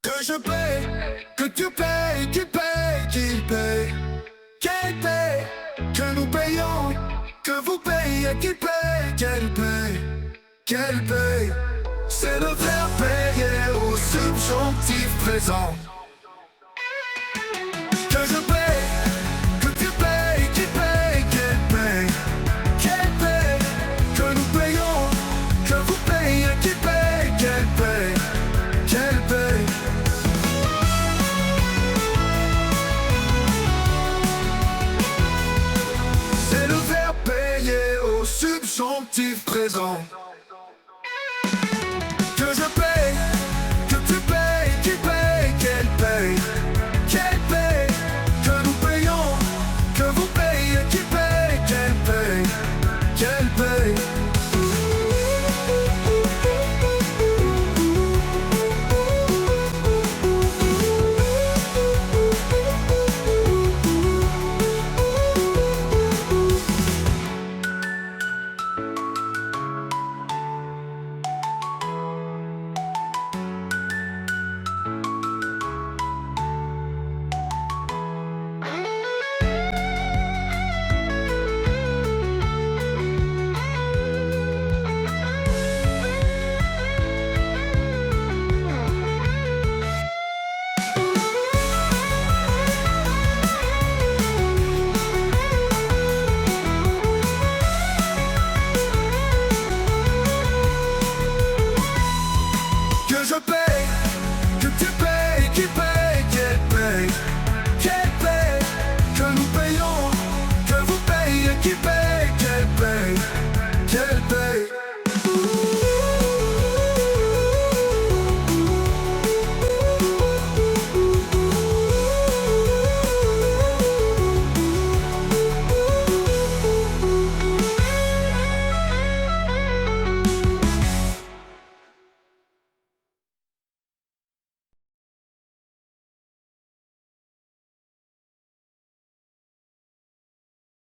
Que je paye, que tu payes, qu'il paye, qu'elle paye, que nous payons, que vous payez, qu'il paye, qu'elle paye. C'est le verbe payer au subjonctif présent. Que je paye, que tu payes, qu'il paye, qu'elle paye, que nous payons, que vous payez, qu'il paye, qu'elle paye. C'est le verbe payer au subjonctif présent.